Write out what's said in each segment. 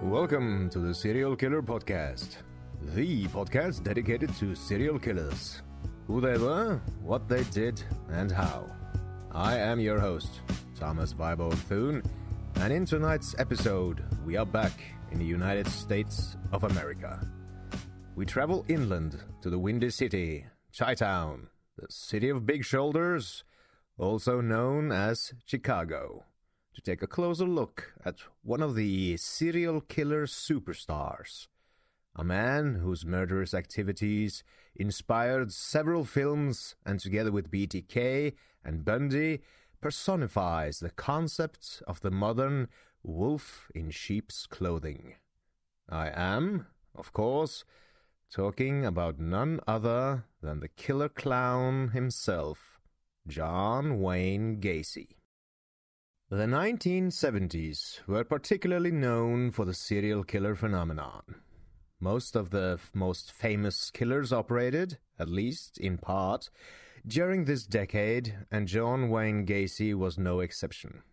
Welcome to the Serial Killer Podcast, the podcast dedicated to serial killers, who they were, what they did, and how. I am your host, Thomas Vibo Thune, and in tonight's episode, we are back in the United States of America. We travel inland to the Windy City, Chi-Town, the city of big shoulders, also known as Chicago, to take a closer look at one of the serial killer superstars, a man whose murderous activities inspired several films and together with BTK and Bundy personifies the concept of the modern wolf in sheep's clothing. I am, of course, talking about none other than the killer clown himself, John Wayne Gacy. The 1970s were particularly known for the serial killer phenomenon. Most of the most famous killers operated, at least in part, during this decade, and John Wayne Gacy was no exception.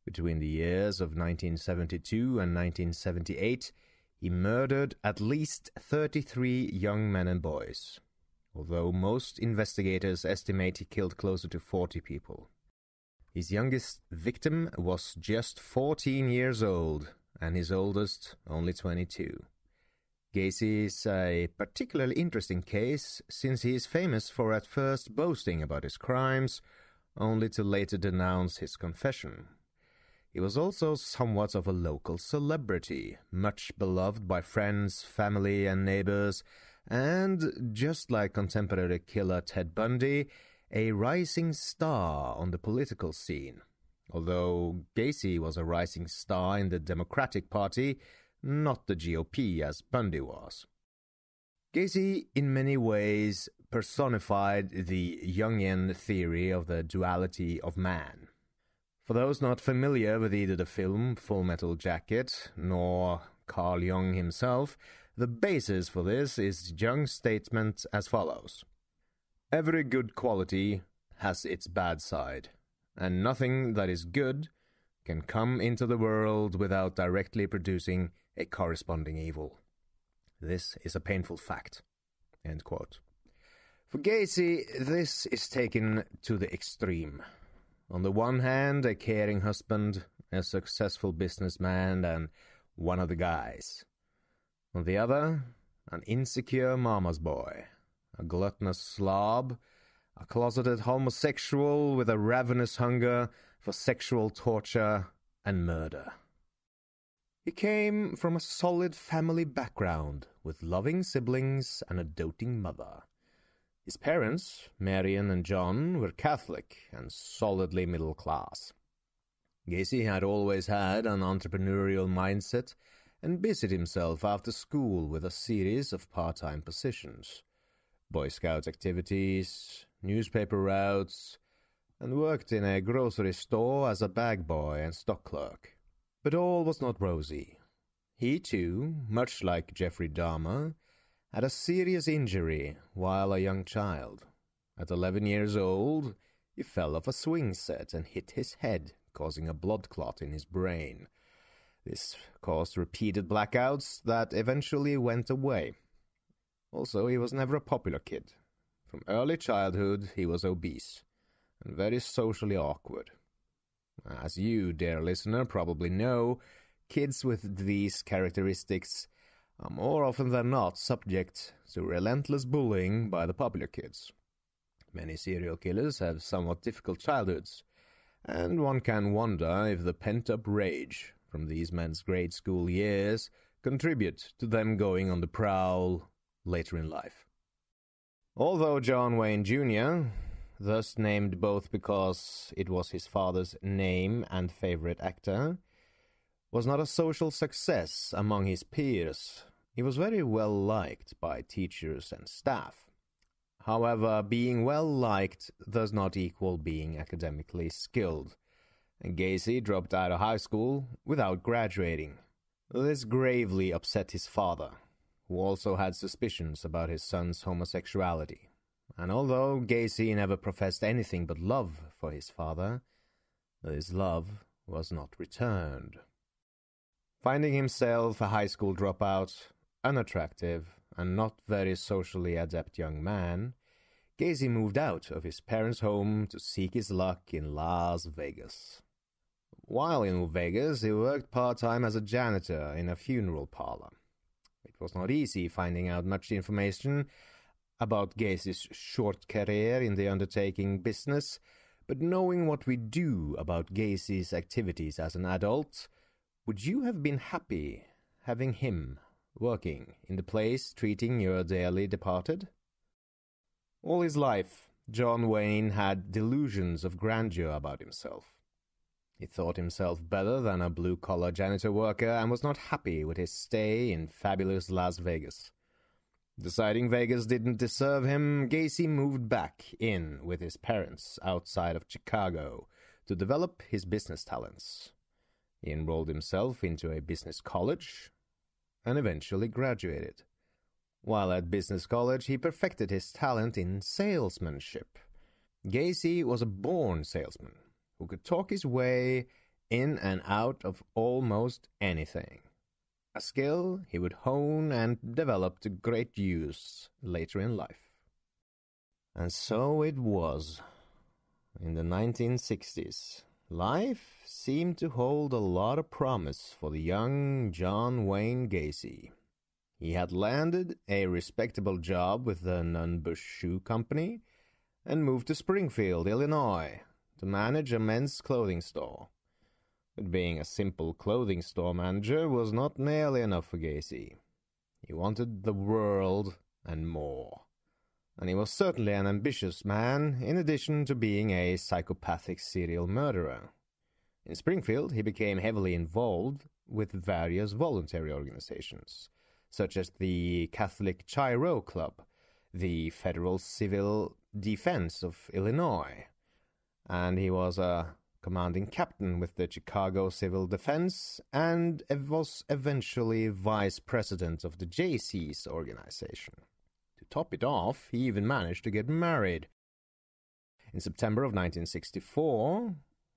Between the years of 1972 and 1978, he murdered at least 33 young men and boys, although most investigators estimate he killed closer to 40 people. His youngest victim was just 14 years old, and his oldest only 22. Gacy is a particularly interesting case, since he is famous for at first boasting about his crimes, only to later denounce his confession. He was also somewhat of a local celebrity, much beloved by friends, family, and neighbors, and, just like contemporary killer Ted Bundy, a rising star on the political scene, although Gacy was a rising star in the Democratic Party, not the GOP as Bundy was. Gacy, in many ways, personified the Jungian theory of the duality of man. For those not familiar with either the film Full Metal Jacket nor Carl Jung himself, the basis for this is Jung's statement as follows: "Every good quality has its bad side, and nothing that is good can come into the world without directly producing a corresponding evil. This is a painful fact." End quote. For Gacy, this is taken to the extreme. On the one hand, a caring husband, a successful businessman, and one of the guys. On the other, an insecure mama's boy, a gluttonous slob, a closeted homosexual with a ravenous hunger for sexual torture and murder. He came from a solid family background, with loving siblings and a doting mother. His parents, Marion and John, were Catholic and solidly middle class. Gacy had always had an entrepreneurial mindset and busied himself after school with a series of part-time positions: Boy Scout activities, newspaper routes, and worked in a grocery store as a bag boy and stock clerk. But all was not rosy. He, too, much like Jeffrey Dahmer, had a serious injury while a young child. At 11 years old, he fell off a swing set and hit his head, causing a blood clot in his brain. This caused repeated blackouts that eventually went away. Also, he was never a popular kid. From early childhood, he was obese and very socially awkward. As you, dear listener, probably know, kids with these characteristics are more often than not subject to relentless bullying by the popular kids. Many serial killers have somewhat difficult childhoods, and one can wonder if the pent-up rage from these men's grade school years contribute to them going on the prowl later in life. Although John Wayne Jr., thus named both because it was his father's name and favorite actor, was not a social success among his peers, he was very well liked by teachers and staff. However, being well liked does not equal being academically skilled, and Gacy dropped out of high school without graduating. This gravely upset his father, who also had suspicions about his son's homosexuality. And although Gacy never professed anything but love for his father, this love was not returned. Finding himself a high school dropout, unattractive, and not very socially adept young man, Gacy moved out of his parents' home to seek his luck in Las Vegas. While in Vegas, he worked part-time as a janitor in a funeral parlor. It was not easy finding out much information about Gacy's short career in the undertaking business, but knowing what we do about Gacy's activities as an adult, would you have been happy having him working in the place treating your dearly departed? All his life, John Wayne had delusions of grandeur about himself. He thought himself better than a blue-collar janitor worker and was not happy with his stay in fabulous Las Vegas. Deciding Vegas didn't deserve him, Gacy moved back in with his parents outside of Chicago to develop his business talents. He enrolled himself into a business college and eventually graduated. While at business college, he perfected his talent in salesmanship. Gacy was a born salesman who could talk his way in and out of almost anything, a skill he would hone and develop to great use later in life. And so it was. In the 1960s, life seemed to hold a lot of promise for the young John Wayne Gacy. He had landed a respectable job with the Nunn-Bush Shoe Company and moved to Springfield, Illinois, to manage a men's clothing store. But being a simple clothing store manager was not nearly enough for Gacy. He wanted the world and more. And he was certainly an ambitious man, in addition to being a psychopathic serial murderer. In Springfield, he became heavily involved with various voluntary organizations, such as the Catholic Chiro Club, the Federal Civil Defense of Illinois, and he was a commanding captain with the Chicago Civil Defense and was eventually vice president of the Jaycees organization. To top it off, he even managed to get married. In September of 1964,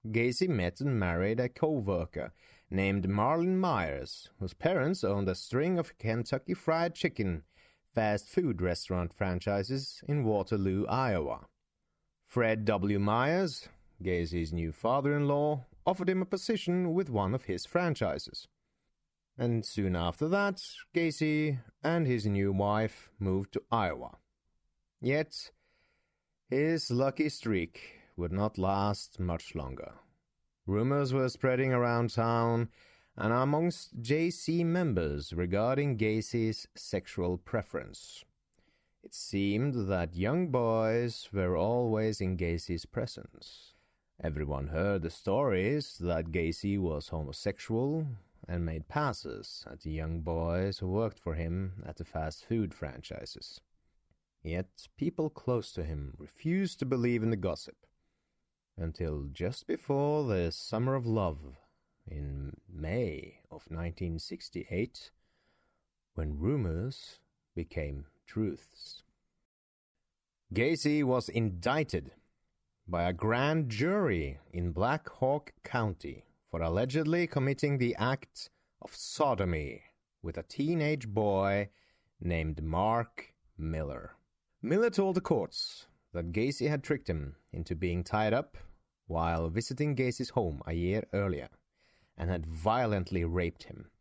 Gacy met and married a co-worker named Marlon Myers, whose parents owned a string of Kentucky Fried Chicken fast food restaurant franchises in Waterloo, Iowa. Fred W. Myers, Gacy's new father-in-law, offered him a position with one of his franchises. And soon after that, Gacy and his new wife moved to Iowa. Yet, his lucky streak would not last much longer. Rumors were spreading around town and amongst JC members regarding Gacy's sexual preference. It seemed that young boys were always in Gacy's presence. Everyone heard the stories that Gacy was homosexual and made passes at the young boys who worked for him at the fast food franchises. Yet people close to him refused to believe in the gossip, until just before the Summer of Love in May of 1968, when rumors became truths. Gacy was indicted by a grand jury in Black Hawk County for allegedly committing the act of sodomy with a teenage boy named Mark Miller. Miller told the courts that Gacy had tricked him into being tied up while visiting Gacy's home a year earlier and had violently raped him.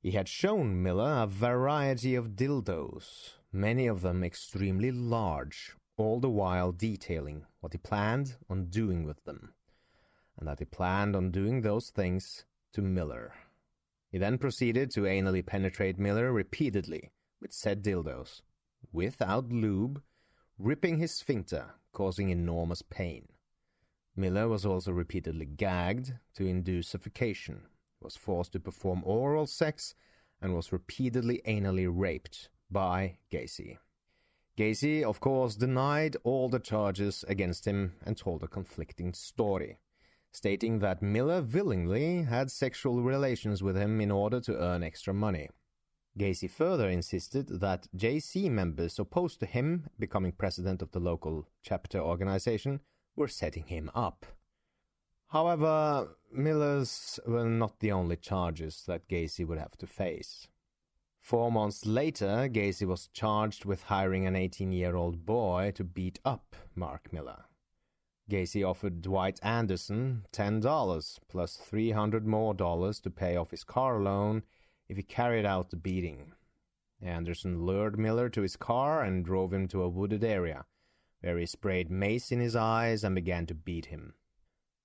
He had shown Miller a variety of dildos, many of them extremely large, all the while detailing what he planned on doing with them, and that he planned on doing those things to Miller. He then proceeded to anally penetrate Miller repeatedly with said dildos, without lube, ripping his sphincter, causing enormous pain. Miller was also repeatedly gagged to induce suffocation, was forced to perform oral sex, and was repeatedly anally raped by Gacy. Gacy, of course, denied all the charges against him and told a conflicting story, stating that Miller willingly had sexual relations with him in order to earn extra money. Gacy further insisted that JC members opposed to him becoming president of the local chapter organization were setting him up. However, Miller's were not the only charges that Gacy would have to face. 4 months later, Gacy was charged with hiring an 18-year-old boy to beat up Mark Miller. Gacy offered Dwight Anderson $10 plus $300 more to pay off his car loan if he carried out the beating. Anderson lured Miller to his car and drove him to a wooded area, where he sprayed mace in his eyes and began to beat him.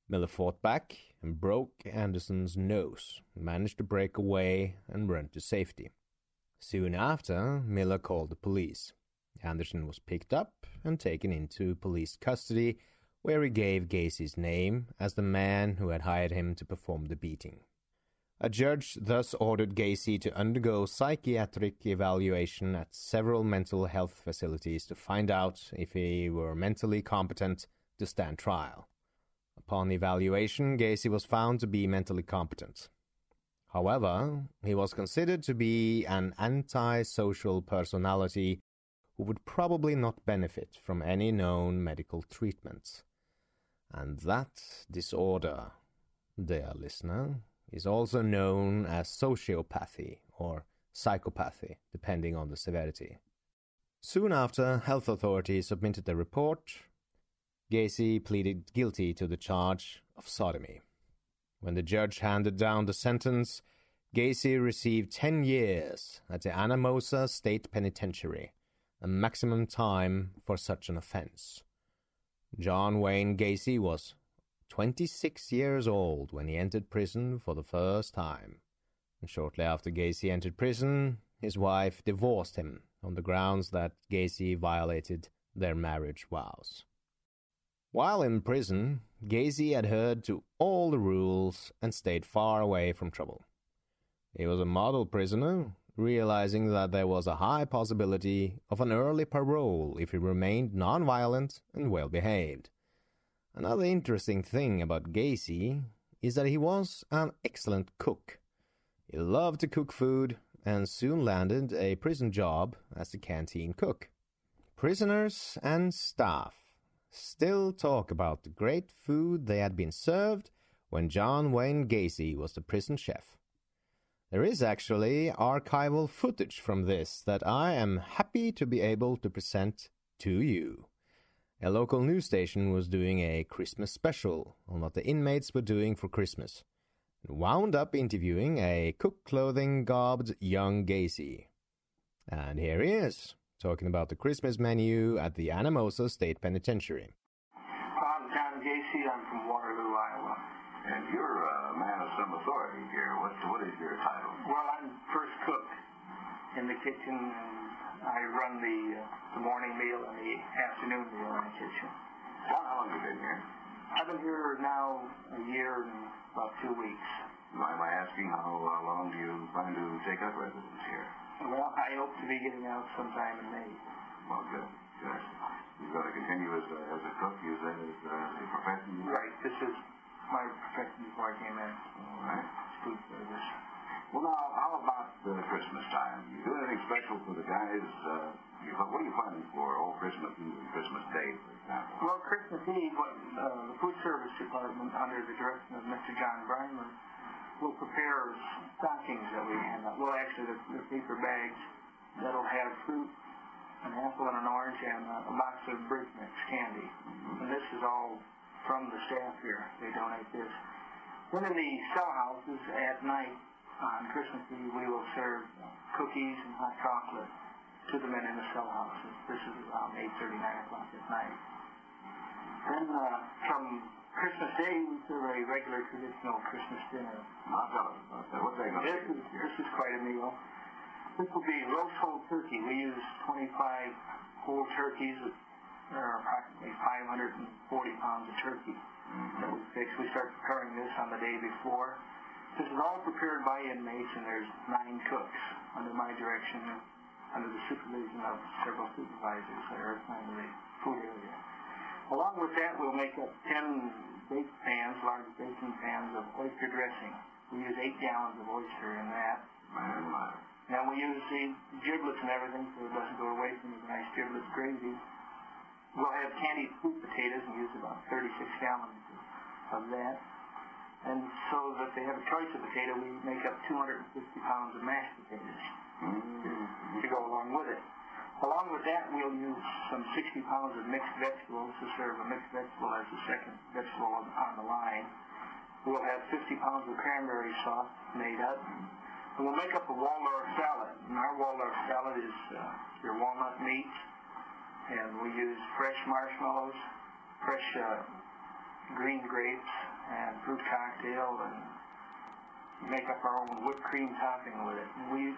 Miller fought back and broke Anderson's nose, managed to break away and run to safety. Soon after, Miller called the police. Anderson was picked up and taken into police custody, where he gave Gacy's name as the man who had hired him to perform the beating. A judge thus ordered Gacy to undergo psychiatric evaluation at several mental health facilities to find out if he were mentally competent to stand trial. Upon evaluation, Gacy was found to be mentally competent. However, he was considered to be an antisocial personality who would probably not benefit from any known medical treatments. And that disorder, dear listener, is also known as sociopathy or psychopathy, depending on the severity. Soon after health authorities submitted the report, Gacy pleaded guilty to the charge of sodomy. When the judge handed down the sentence, Gacy received 10 years at the Anamosa State Penitentiary, a maximum time for such an offense. John Wayne Gacy was 26 years old when he entered prison for the first time. And shortly after Gacy entered prison, his wife divorced him on the grounds that Gacy violated their marriage vows. While in prison, Gacy adhered to all the rules and stayed far away from trouble. He was a model prisoner, realizing that there was a high possibility of an early parole if he remained nonviolent and well-behaved. Another interesting thing about Gacy is that he was an excellent cook. He loved to cook food and soon landed a prison job as a canteen cook. Prisoners and staff still talk about the great food they had been served when John Wayne Gacy was the prison chef. There is actually archival footage from this that I am happy to be able to present to you. A local news station was doing a Christmas special on what the inmates were doing for Christmas, and wound up interviewing a cook-clothing-garbed young Gacy. And here he is, talking about the Christmas menu at the Anamosa State Penitentiary. I'm John Gacy. I'm from Waterloo, Iowa. And you're a man of some authority here. What is your title? Well, I'm first cook in the kitchen, and I run the morning meal and the afternoon meal in the kitchen. How long have you been here? I've been here now a year and about 2 weeks. Am I asking how long do you plan to take up residence here? Well, I hope to be getting out sometime in May. Well, good. You're going to continue as a cook, use that as a profession? Right. This is my profession before I came in. All right. Food service. Well, now, how about Christmas time? You do anything special for the guys? What are you planning for? Christmas Eve and Christmas Day, for example. Well, Christmas Eve, the food service department, under the direction of Mr. John Brimer, will prepare stockings that we hand out. Well, actually, the paper bags that'll have fruit, an apple and an orange, and a box of Bridge Mix candy. And this is all from the staff here. They donate this. Then in the cell houses at night, on Christmas Eve, we will serve cookies and hot chocolate to the men in the cell houses. This is around 8:30, 9 o'clock at night. Then from Christmas Day, we serve a regular traditional Christmas dinner. I'll tell us about that. What's that going to be? This is quite a meal. This will be roast whole turkey. We use 25 whole turkeys. There are approximately 540 pounds of turkey that we fix. We start preparing this on the day before. This is all prepared by inmates, and there's 9 cooks under my direction, under the supervision of several supervisors that are assigned to the food area. Along with that, we'll make up 10 bake pans, large baking pans of oyster dressing. We use 8 gallons of oyster in that. And we use the giblets and everything so it doesn't go away from the nice giblets gravy. We'll have candied sweet potatoes and use about 36 gallons of that. And so that they have a choice of potato, we make up 250 pounds of mashed potatoes to go along with it. Along with that, we'll use some 60 pounds of mixed vegetables to serve a mixed vegetable as the second vegetable on the line. We'll have 50 pounds of cranberry sauce made up. And we'll make up a Waldorf salad. And our Waldorf salad is your walnut meat, and we use fresh marshmallows, fresh green grapes, and fruit cocktail, and make up our own whipped cream topping with it. And we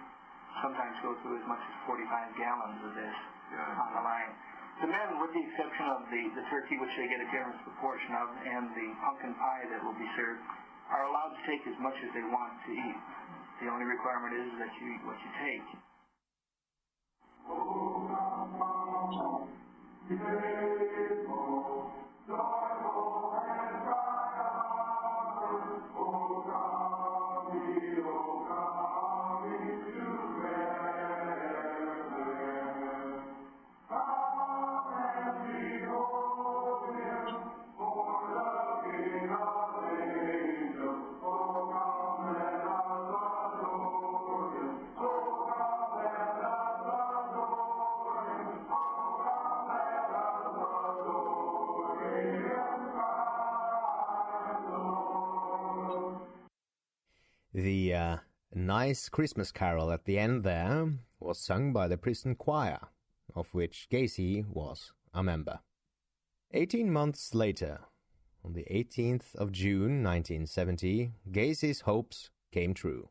sometimes go through as much as 45 gallons of this on the line. The men, with the exception of the turkey, which they get a generous proportion of, and the pumpkin pie that will be served, are allowed to take as much as they want to eat. The only requirement is that you eat what you take. The nice Christmas carol at the end there was sung by the prison choir, of which Gacy was a member. 18 months later, on the 18th of June 1970, Gacy's hopes came true.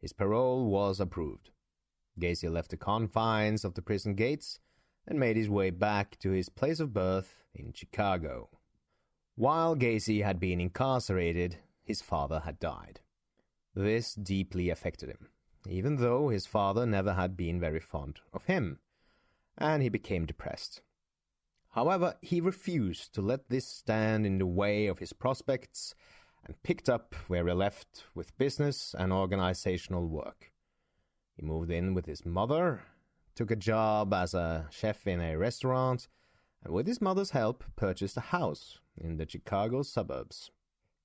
His parole was approved. Gacy left the confines of the prison gates and made his way back to his place of birth in Chicago. While Gacy had been incarcerated, his father had died. This deeply affected him, even though his father never had been very fond of him, and he became depressed. However, he refused to let this stand in the way of his prospects and picked up where he left with business and organizational work. He moved in with his mother, took a job as a chef in a restaurant, and with his mother's help purchased a house in the Chicago suburbs.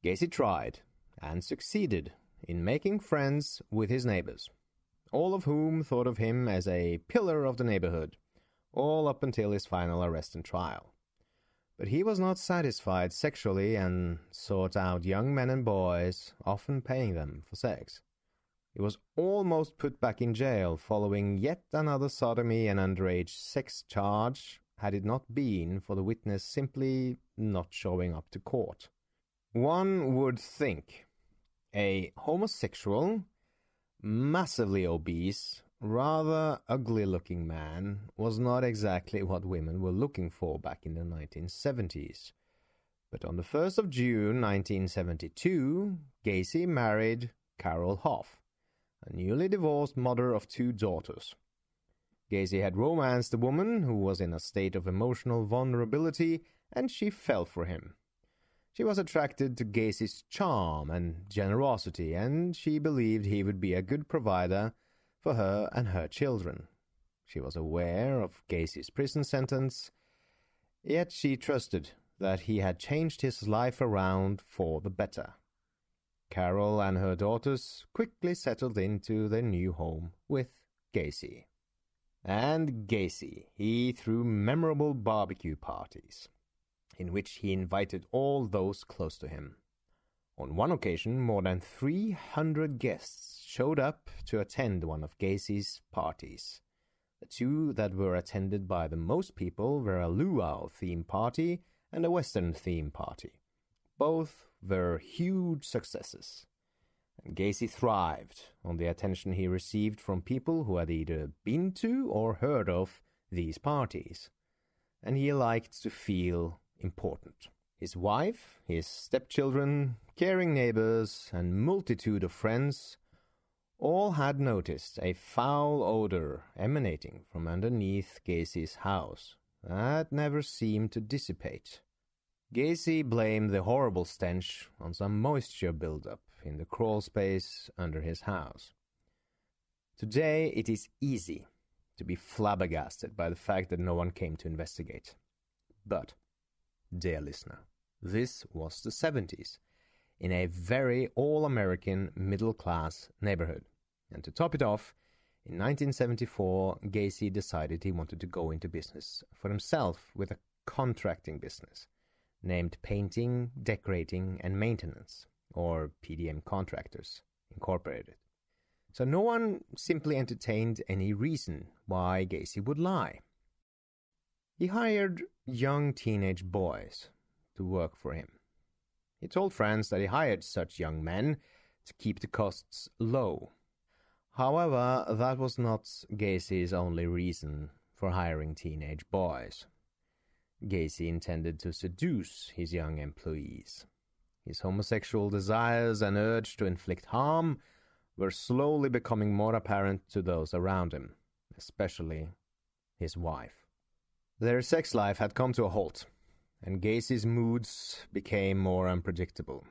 Gacy tried and succeeded in making friends with his neighbors, all of whom thought of him as a pillar of the neighborhood, all up until his final arrest and trial. But he was not satisfied sexually and sought out young men and boys, often paying them for sex. He was almost put back in jail following yet another sodomy and underage sex charge, had it not been for the witness simply not showing up to court. One would think a homosexual, massively obese, rather ugly-looking man was not exactly what women were looking for back in the 1970s. But on the 1st of June 1972, Gacy married Carroll Hoff, a newly divorced mother of 2 daughters. Gacy had romanced the woman who was in a state of emotional vulnerability, and she fell for him. She was attracted to Gacy's charm and generosity, and she believed he would be a good provider for her and her children. She was aware of Gacy's prison sentence, yet she trusted that he had changed his life around for the better. Carroll and her daughters quickly settled into their new home with Gacy. And Gacy, he threw memorable barbecue parties, in which he invited all those close to him. On one occasion, more than 300 guests showed up to attend one of Gacy's parties. The 2 that were attended by the most people were a luau theme party and a Western theme party. Both were huge successes, and Gacy thrived on the attention he received from people who had either been to or heard of these parties, and he liked to feel important. His wife, his stepchildren, caring neighbors, and multitude of friends all had noticed a foul odor emanating from underneath Gacy's house that never seemed to dissipate. Gacy blamed the horrible stench on some moisture buildup in the crawl space under his house. Today it is easy to be flabbergasted by the fact that no one came to investigate. But dear listener, this was the 70s. in a very all-American middle-class neighborhood. And to top it off, in 1974, Gacy decided he wanted to go into business for himself with a contracting business named Painting, Decorating, and Maintenance, or PDM Contractors, Incorporated. So no one simply entertained any reason why Gacy would lie. He hired young teenage boys to work for him. He told friends that he hired such young men to keep the costs low. However, that was not Gacy's only reason for hiring teenage boys. Gacy intended to seduce his young employees. His homosexual desires and urge to inflict harm were slowly becoming more apparent to those around him, especially his wife. Their sex life had come to a halt, and Gacy's moods became more unpredictable.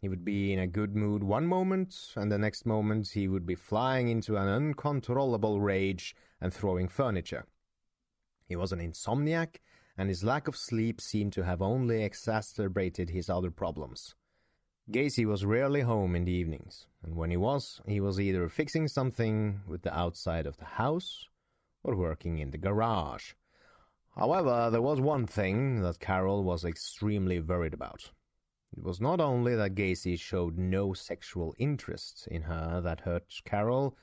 He would be in a good mood one moment, and the next moment he would be flying into an uncontrollable rage and throwing furniture. He was an insomniac, and his lack of sleep seemed to have only exacerbated his other problems. Gacy was rarely home in the evenings, and when he was either fixing something with the outside of the house or working in the garage. However, there was one thing that Carroll was extremely worried about. It was not only that Gacy showed no sexual interest in her that hurt Carroll,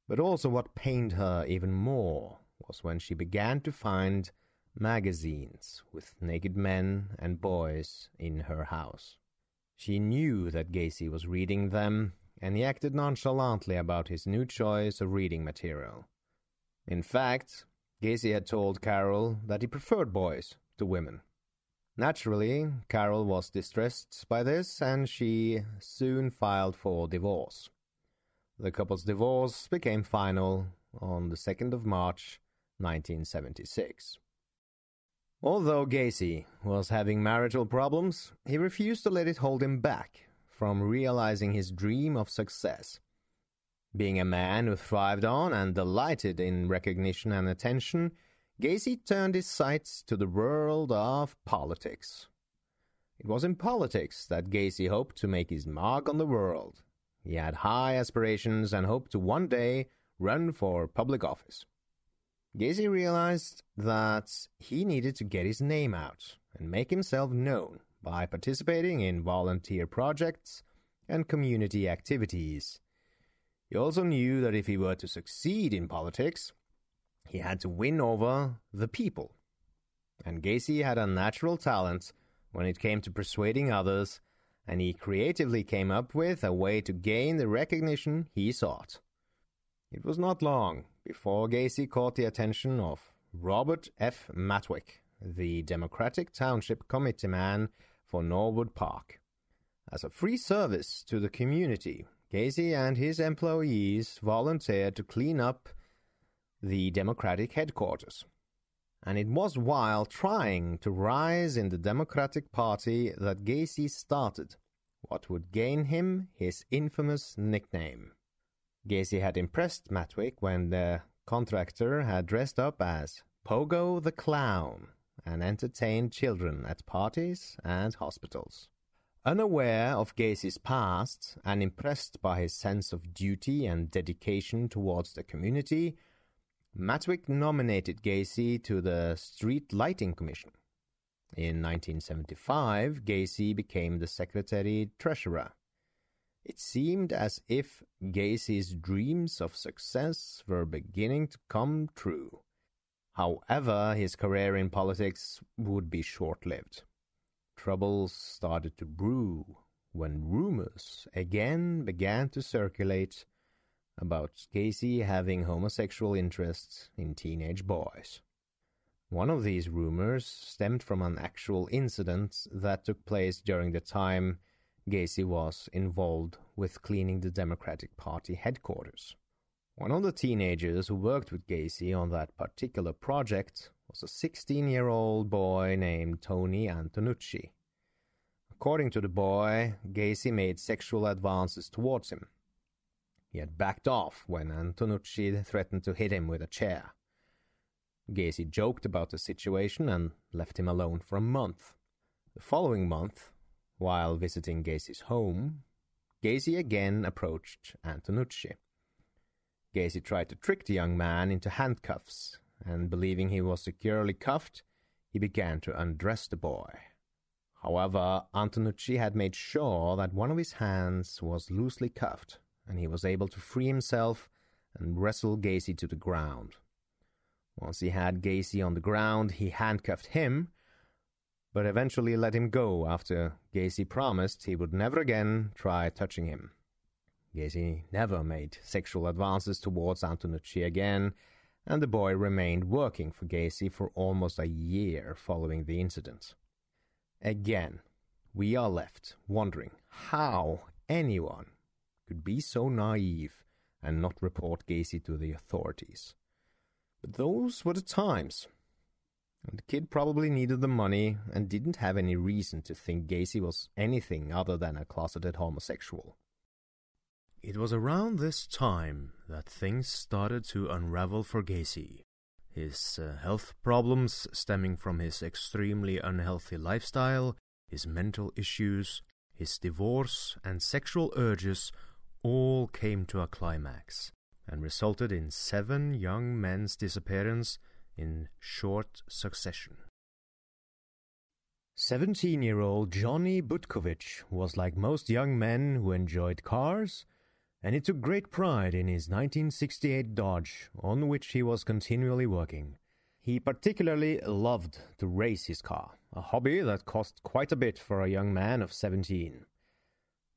but also what pained her even more was when she began to find magazines with naked men and boys in her house. She knew that Gacy was reading them, and he acted nonchalantly about his new choice of reading material. In fact, Gacy had told Carroll that he preferred boys to women. Naturally, Carroll was distressed by this, and she soon filed for divorce. The couple's divorce became final on the 2nd of March, 1976. Although Gacy was having marital problems, he refused to let it hold him back from realizing his dream of success. Being a man who thrived on and delighted in recognition and attention, Gacy turned his sights to the world of politics. It was in politics that Gacy hoped to make his mark on the world. He had high aspirations and hoped to one day run for public office. Gacy realized that he needed to get his name out and make himself known by participating in volunteer projects and community activities. He also knew that if he were to succeed in politics, he had to win over the people. And Gacy had a natural talent when it came to persuading others, and he creatively came up with a way to gain the recognition he sought. It was not long before Gacy caught the attention of Robert F. Matwick, the Democratic Township Committeeman for Norwood Park. As a free service to the community, Gacy and his employees volunteered to clean up the Democratic headquarters. And it was while trying to rise in the Democratic Party that Gacy started what would gain him his infamous nickname. Gacy had impressed Matwick when the contractor had dressed up as Pogo the Clown and entertained children at parties and hospitals. Unaware of Gacy's past and impressed by his sense of duty and dedication towards the community, Matwick nominated Gacy to the Street Lighting Commission. In 1975, Gacy became the secretary-treasurer. It seemed as if Gacy's dreams of success were beginning to come true. However, his career in politics would be short-lived. Troubles started to brew when rumors again began to circulate about Gacy having homosexual interests in teenage boys. One of these rumors stemmed from an actual incident that took place during the time Gacy was involved with cleaning the Democratic Party headquarters. One of the teenagers who worked with Gacy on that particular project was a 16-year-old boy named Tony Antonucci. According to the boy, Gacy made sexual advances towards him. He had backed off when Antonucci threatened to hit him with a chair. Gacy joked about the situation and left him alone for a month. The following month while visiting Gacy's home, Gacy again approached Antonucci. Gacy tried to trick the young man into handcuffs, and believing he was securely cuffed, he began to undress the boy. However, Antonucci had made sure that one of his hands was loosely cuffed, and he was able to free himself and wrestle Gacy to the ground. Once he had Gacy on the ground, he handcuffed him, but eventually let him go after Gacy promised he would never again try touching him. Gacy never made sexual advances towards Antonucci again, and the boy remained working for Gacy for almost a year following the incident. Again, we are left wondering how anyone could be so naive and not report Gacy to the authorities. But those were the times. And the kid probably needed the money and didn't have any reason to think Gacy was anything other than a closeted homosexual. It was around this time that things started to unravel for Gacy. His health problems stemming from his extremely unhealthy lifestyle, his mental issues, his divorce, and sexual urges all came to a climax and resulted in 7 young men's disappearance in short succession. 17-year-old Johnny Butkovich was like most young men who enjoyed cars, and he took great pride in his 1968 Dodge, on which he was continually working. He particularly loved to race his car, a hobby that cost quite a bit for a young man of 17.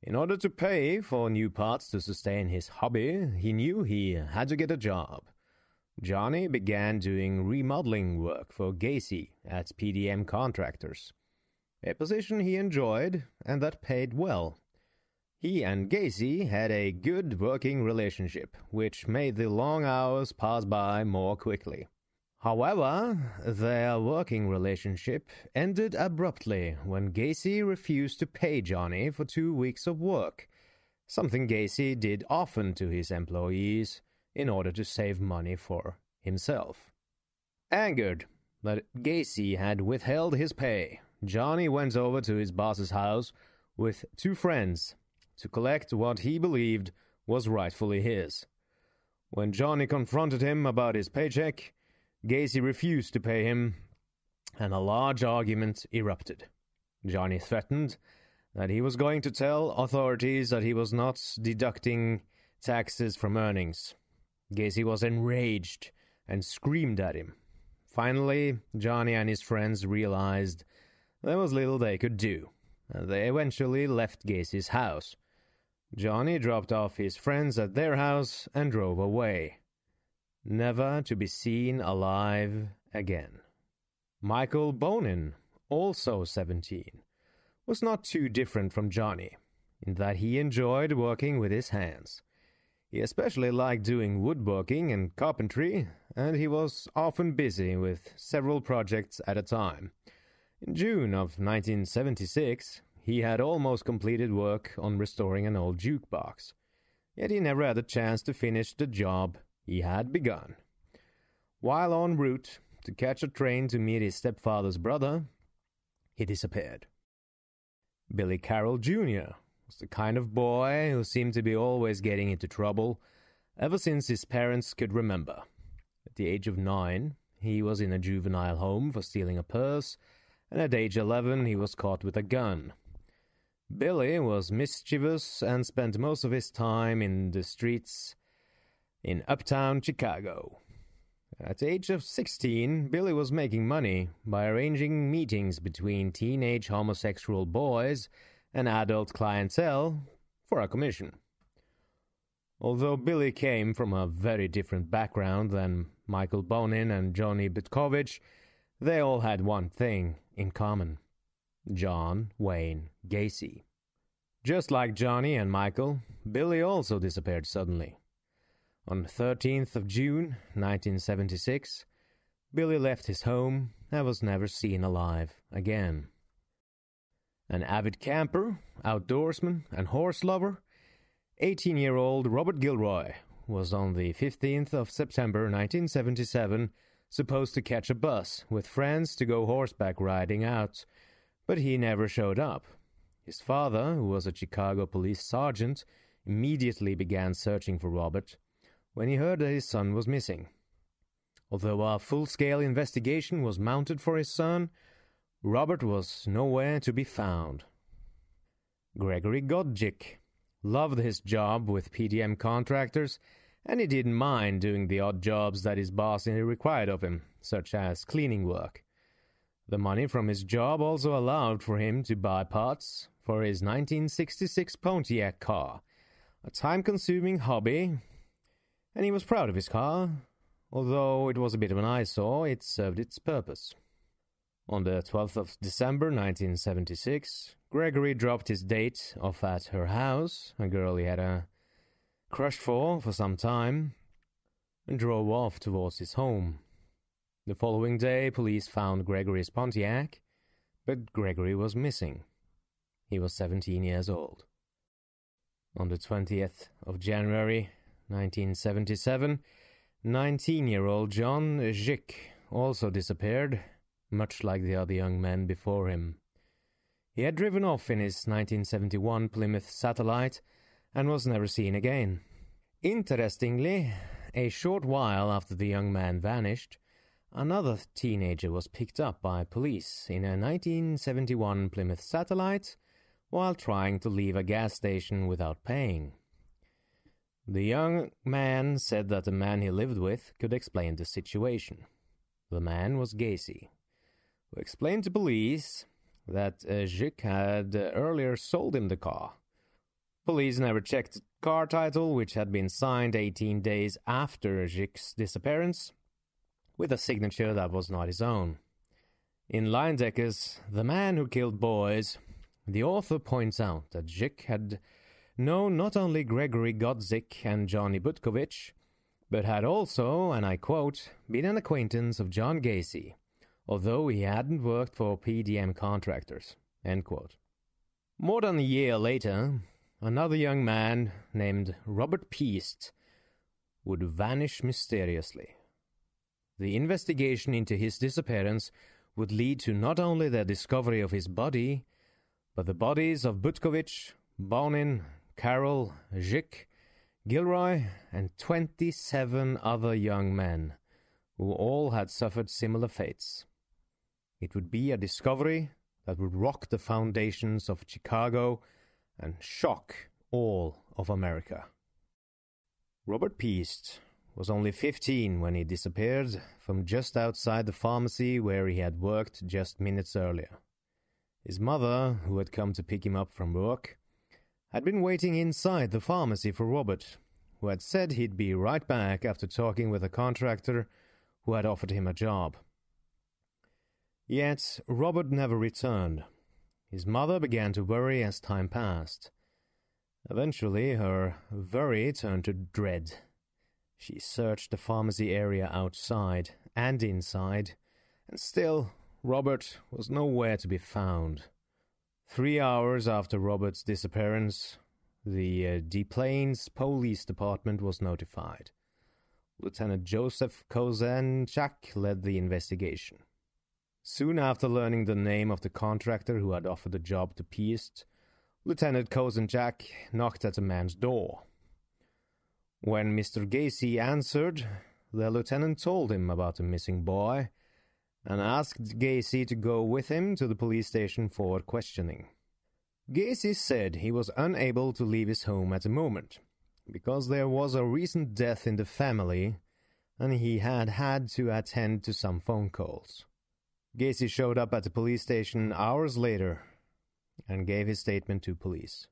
In order to pay for new parts to sustain his hobby, he knew he had to get a job. Johnny began doing remodeling work for Gacy at PDM Contractors, a position he enjoyed and that paid well. He and Gacy had a good working relationship, which made the long hours pass by more quickly. However, their working relationship ended abruptly when Gacy refused to pay Johnny for 2 weeks of work, something Gacy did often to his employees in order to save money for himself. Angered that Gacy had withheld his pay, Johnny went over to his boss's house with 2 friends to collect what he believed was rightfully his. When Johnny confronted him about his paycheck, Gacy refused to pay him, and a large argument erupted. Johnny threatened that he was going to tell authorities that he was not deducting taxes from earnings. Gacy was enraged and screamed at him. Finally, Johnny and his friends realized there was little they could do, and they eventually left Gacy's house. Johnny dropped off his friends at their house and drove away, never to be seen alive again. Michael Bonin, also 17, was not too different from Johnny, in that he enjoyed working with his hands. He especially liked doing woodworking and carpentry, and he was often busy with several projects at a time. In June of 1976, he had almost completed work on restoring an old jukebox, yet he never had a chance to finish the job he had begun. While en route to catch a train to meet his stepfather's brother, he disappeared. Billy Carroll Jr. was the kind of boy who seemed to be always getting into trouble ever since his parents could remember. At the age of 9, he was in a juvenile home for stealing a purse, and at age 11 he was caught with a gun. Billy was mischievous and spent most of his time in the streets in uptown Chicago. At the age of 16, Billy was making money by arranging meetings between teenage homosexual boys and adult clientele for a commission. Although Billy came from a very different background than Michael Bonin and Johnny Butkovich, they all had one thing in common: John Wayne Gacy. Just like Johnny and Michael, Billy also disappeared suddenly. On the 13th of June, 1976, Billy left his home and was never seen alive again. An avid camper, outdoorsman, and horse lover, 18-year-old Robert Gilroy was on the 15th of September 1977 supposed to catch a bus with friends to go horseback riding out, but he never showed up. His father, who was a Chicago police sergeant, immediately began searching for Robert when he heard that his son was missing. Although a full-scale investigation was mounted for his son, Robert was nowhere to be found. Gregory Godzik loved his job with PDM contractors, and he didn't mind doing the odd jobs that his boss required of him, such as cleaning work. The money from his job also allowed for him to buy parts for his 1966 Pontiac car, a time-consuming hobby, and he was proud of his car. Although it was a bit of an eyesore, it served its purpose. On the 12th of December 1976, Gregory dropped his date off at her house, a girl he had a crush for some time, and drove off towards his home. The following day, police found Gregory's Pontiac, but Gregory was missing. He was 17 years old. On the 20th of January 1977, 19-year-old John Schick also disappeared, much like the other young men before him. He had driven off in his 1971 Plymouth Satellite and was never seen again. Interestingly, a short while after the young man vanished, another teenager was picked up by police in a 1971 Plymouth Satellite while trying to leave a gas station without paying. The young man said that the man he lived with could explain the situation. The man was Gacy, who explained to police that Schick had earlier sold him the car. Police never checked the car title, which had been signed 18 days after Schick's disappearance, with a signature that was not his own. In Leindecker's The Man Who Killed Boys, the author points out that Schick had known not only Gregory Godzik and Johnny Butkovich, but had also, and I quote, been an acquaintance of John Gacy, although he hadn't worked for PDM contractors, end quote. More than a year later, another young man named Robert Peast would vanish mysteriously. The investigation into his disappearance would lead to not only the discovery of his body, but the bodies of Butkovich, Bonin, Carroll, Schick, Gilroy, and 27 other young men, who all had suffered similar fates. It would be a discovery that would rock the foundations of Chicago and shock all of America. Robert Peast was only 15 when he disappeared from just outside the pharmacy where he had worked just minutes earlier. His mother, who had come to pick him up from work, had been waiting inside the pharmacy for Robert, who had said he'd be right back after talking with a contractor who had offered him a job. Yet Robert never returned. His mother began to worry as time passed. Eventually, her worry turned to dread. She searched the pharmacy area outside and inside, and still Robert was nowhere to be found. 3 hours after Robert's disappearance, the Des Plaines Police Department was notified. Lieutenant Joseph Kozenchak led the investigation. Soon after learning the name of the contractor who had offered the job to Peast, Lieutenant Kozenchak knocked at the man's door. When Mr. Gacy answered, the lieutenant told him about the missing boy and asked Gacy to go with him to the police station for questioning. Gacy said he was unable to leave his home at the moment, because there was a recent death in the family, and he had had to attend to some phone calls. Gacy showed up at the police station hours later and gave his statement to police.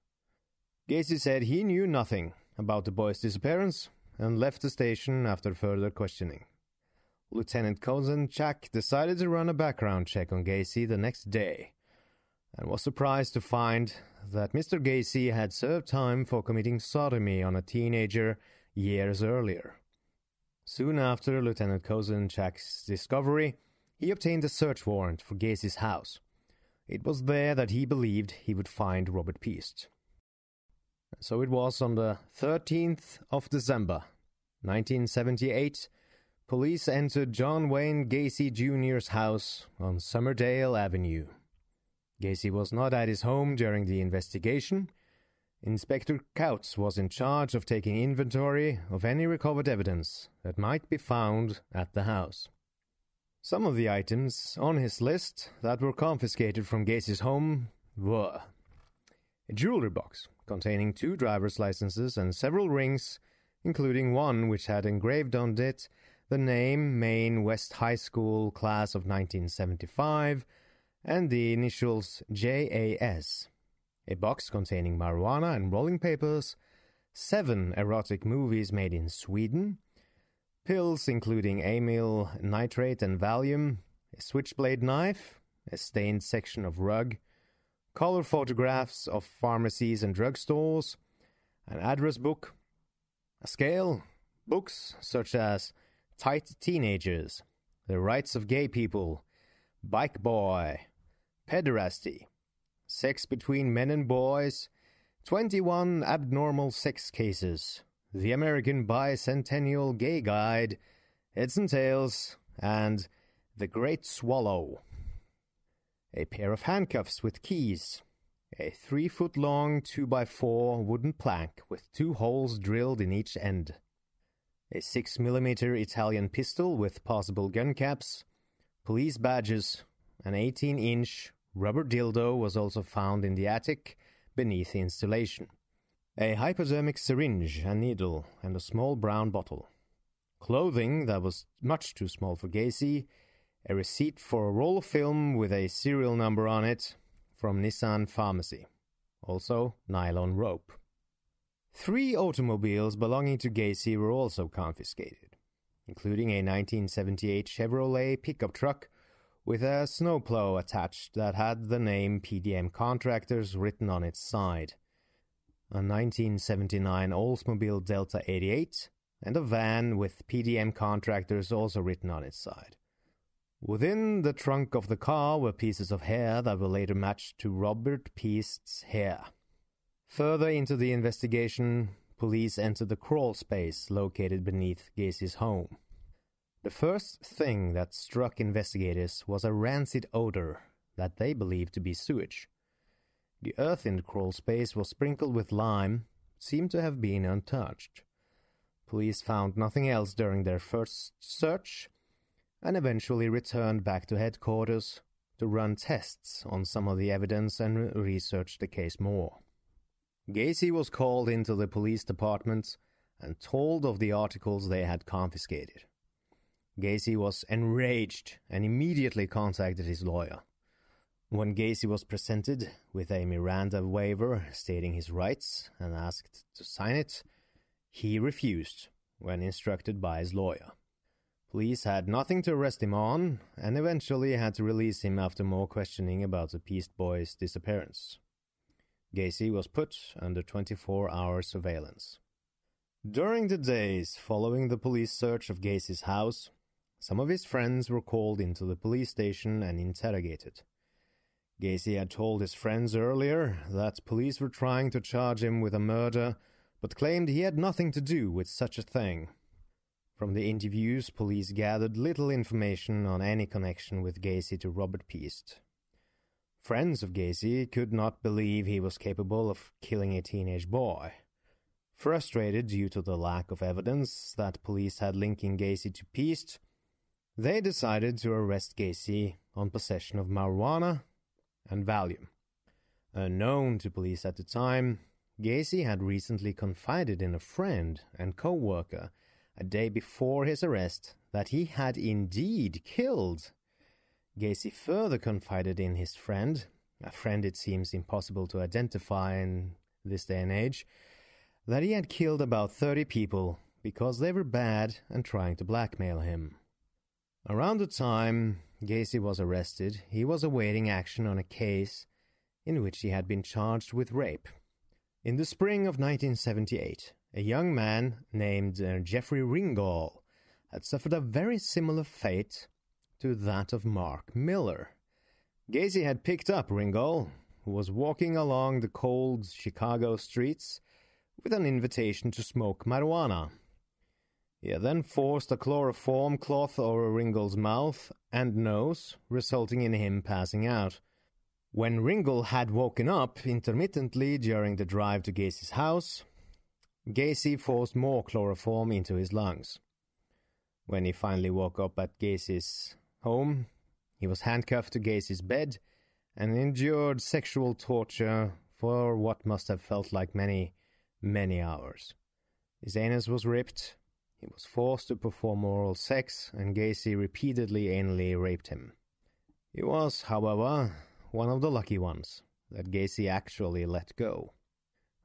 Gacy said he knew nothing about the boy's disappearance and left the station after further questioning. Lieutenant Kozenchak decided to run a background check on Gacy the next day, and was surprised to find that Mr. Gacy had served time for committing sodomy on a teenager years earlier. Soon after Lieutenant Kozenchak's discovery, he obtained a search warrant for Gacy's house. It was there that he believed he would find Robert Peast. So it was on the 13th of December, 1978, police entered John Wayne Gacy Jr.'s house on Summerdale Avenue. Gacy was not at his home during the investigation. Inspector Couts was in charge of taking inventory of any recovered evidence that might be found at the house. Some of the items on his list that were confiscated from Gacy's home were a jewelry box containing 2 driver's licenses and several rings, including one which had engraved on it the name Maine West High School class of 1975 and the initials JAS, a box containing marijuana and rolling papers, 7 erotic movies made in Sweden, pills including amyl nitrate and Valium, a switchblade knife, a stained section of rug, color photographs of pharmacies and drugstores, an address book, a scale, books such as Tight Teenagers, The Rights of Gay People, Bike Boy, Pederasty, Sex Between Men and Boys, 21 Abnormal Sex Cases, The American Bicentennial Gay Guide, Heads and Tails, and The Great Swallow. A pair of handcuffs with keys, a 3-foot-long 2x4 wooden plank with 2 holes drilled in each end, a 6mm Italian pistol with possible gun caps, police badges, an 18-inch rubber dildo was also found in the attic beneath the installation, a hypodermic syringe and needle, and a small brown bottle, clothing that was much too small for Gacy, a receipt for a roll of film with a serial number on it from Nissan Pharmacy, also nylon rope. 3 automobiles belonging to Gacy were also confiscated, including a 1978 Chevrolet pickup truck with a snowplow attached that had the name PDM Contractors written on its side, a 1979 Oldsmobile Delta 88, and a van with PDM Contractors also written on its side. Within the trunk of the car were pieces of hair that were later matched to Robert Peast's hair. Further into the investigation, police entered the crawl space located beneath Gacy's home. The first thing that struck investigators was a rancid odor that they believed to be sewage. The earth in the crawl space was sprinkled with lime, seemed to have been untouched. Police found nothing else during their first search, and eventually returned back to headquarters to run tests on some of the evidence and research the case more. Gacy was called into the police department and told of the articles they had confiscated. Gacy was enraged and immediately contacted his lawyer. When Gacy was presented with a Miranda waiver stating his rights and asked to sign it, he refused when instructed by his lawyer. Police had nothing to arrest him on and eventually had to release him after more questioning about the Peast boy's disappearance. Gacy was put under 24-hour surveillance. During the days following the police search of Gacy's house, some of his friends were called into the police station and interrogated. Gacy had told his friends earlier that police were trying to charge him with a murder, but claimed he had nothing to do with such a thing. From the interviews, police gathered little information on any connection with Gacy to Robert Peast. Friends of Gacy could not believe he was capable of killing a teenage boy. Frustrated due to the lack of evidence that police had linking Gacy to Peast, they decided to arrest Gacy on possession of marijuana and Valium. Unknown to police at the time, Gacy had recently confided in a friend and co-worker a day before his arrest that he had indeed killed. Gacy further confided in his friend, a friend it seems impossible to identify in this day and age, that he had killed about 30 people because they were bad and trying to blackmail him. Around the time Gacy was arrested, he was awaiting action on a case in which he had been charged with rape. In the spring of 1978, a young man named Jeffrey Ringgold had suffered a very similar fate to that of Mark Miller. Gacy had picked up Ringgold, who was walking along the cold Chicago streets with an invitation to smoke marijuana. He had then forced a chloroform cloth over Ringgold's mouth and nose, resulting in him passing out. When Ringgold had woken up intermittently during the drive to Gacy's house, Gacy forced more chloroform into his lungs. When he finally woke up at Gacy's home, he was handcuffed to Gacy's bed and endured sexual torture for what must have felt like many, many hours. His anus was ripped, he was forced to perform oral sex, and Gacy repeatedly anally raped him. He was, however, one of the lucky ones that Gacy actually let go.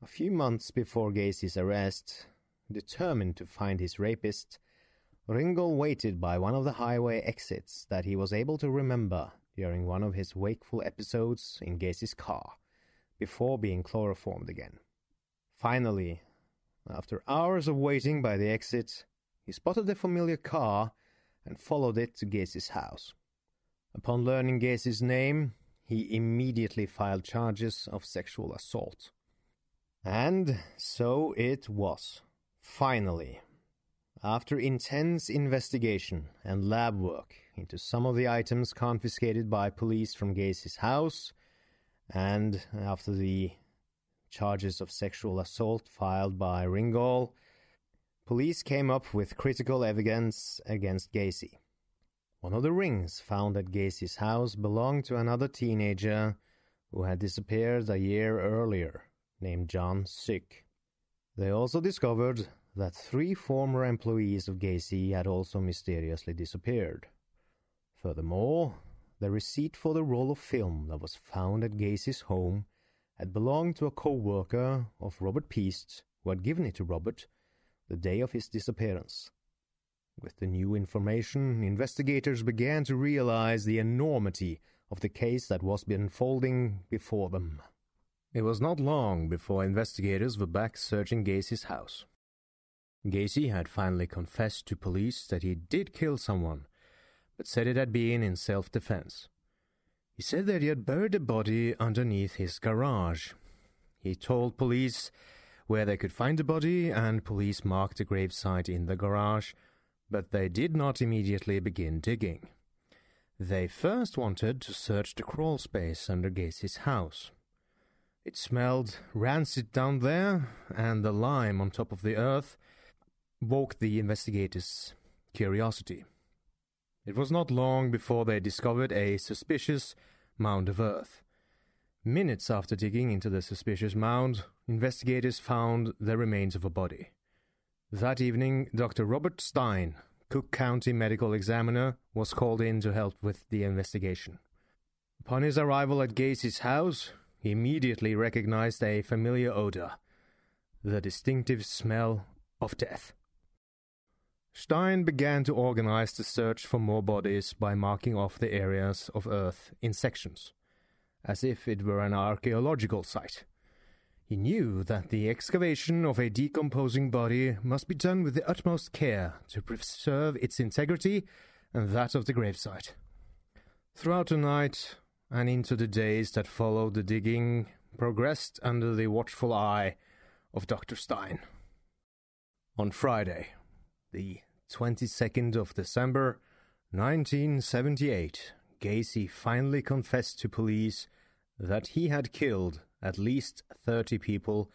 A few months before Gacy's arrest, determined to find his rapist, Ringgold waited by one of the highway exits that he was able to remember during one of his wakeful episodes in Gacy's car, before being chloroformed again. Finally, after hours of waiting by the exit, he spotted the familiar car and followed it to Gacy's house. Upon learning Gacy's name, he immediately filed charges of sexual assault. And so it was. Finally, after intense investigation and lab work into some of the items confiscated by police from Gacy's house, and after the charges of sexual assault filed by Ringgold, police came up with critical evidence against Gacy. One of the rings found at Gacy's house belonged to another teenager who had disappeared a year earlier, named John Sick. They also discovered that 3 former employees of Gacy had also mysteriously disappeared. Furthermore, the receipt for the roll of film that was found at Gacy's home had belonged to a co-worker of Robert Peast, who had given it to Robert the day of his disappearance. With the new information, investigators began to realize the enormity of the case that was unfolding before them. It was not long before investigators were back searching Gacy's house. Gacy had finally confessed to police that he did kill someone, but said it had been in self-defense. He said that he had buried the body underneath his garage. He told police where they could find the body, and police marked the gravesite in the garage, but they did not immediately begin digging. They first wanted to search the crawl space under Gacy's house. It smelled rancid down there, and the lime on top of the earth woke the investigators' curiosity. It was not long before they discovered a suspicious mound of earth. Minutes after digging into the suspicious mound, investigators found the remains of a body. That evening, Dr. Robert Stein, Cook County medical examiner, was called in to help with the investigation. Upon his arrival at Gacy's house, he immediately recognized a familiar odor, the distinctive smell of death. Stein began to organize the search for more bodies by marking off the areas of earth in sections, as if it were an archaeological site. He knew that the excavation of a decomposing body must be done with the utmost care to preserve its integrity and that of the gravesite. Throughout the night and into the days that followed, the digging progressed under the watchful eye of Dr. Stein. On Friday, the 22nd of December, 1978, Gacy finally confessed to police that he had killed at least 30 people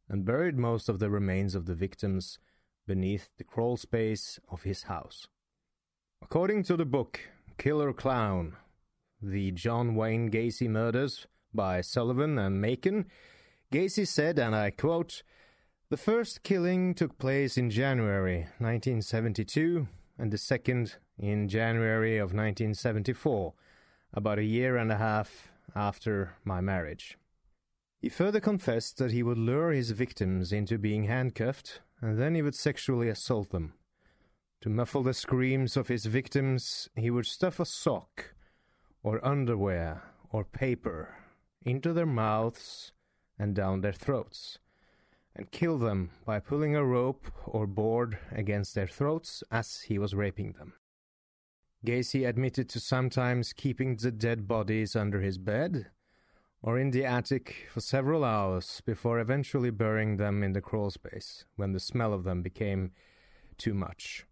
and buried most of the remains of the victims beneath the crawl space of his house. According to the book Killer Clown, The John Wayne Gacy Murders by Sullivan and Macon, Gacy said, and I quote, "The first killing took place in January 1972 and the second in January of 1974, about a year and a half after my marriage." He further confessed that he would lure his victims into being handcuffed, and then he would sexually assault them. To muffle the screams of his victims, he would stuff a sock, or underwear, or paper into their mouths and down their throats, and kill them by pulling a rope or board against their throats as he was raping them. Gacy admitted to sometimes keeping the dead bodies under his bed or in the attic for several hours before eventually burying them in the crawl space when the smell of them became too much.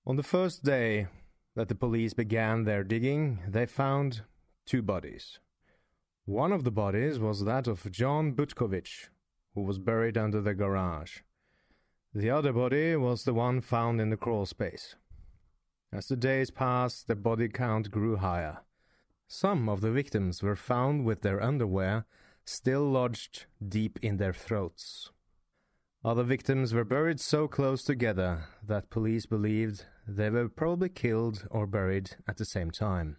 On the first day that the police began their digging, they found 2 bodies. One of the bodies was that of John Butkovich, who was buried under the garage. The other body was the one found in the crawl space. As the days passed, the body count grew higher. Some of the victims were found with their underwear still lodged deep in their throats. Other victims were buried so close together that police believed they were probably killed or buried at the same time.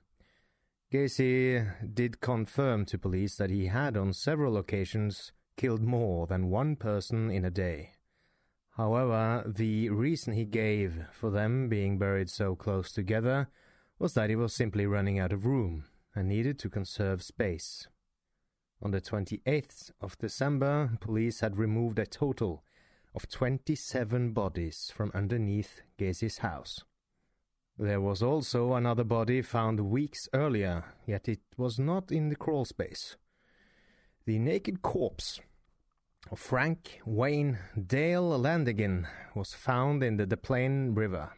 Gacy did confirm to police that he had on several occasions killed more than one person in a day. However, the reason he gave for them being buried so close together was that he was simply running out of room and needed to conserve space. On the 28th of December, police had removed a total of 27 bodies from underneath Gacy's house. There was also another body found weeks earlier, yet it was not in the crawl space. The naked corpse of Frank Wayne Dale Landigan was found in the Des Plaines River.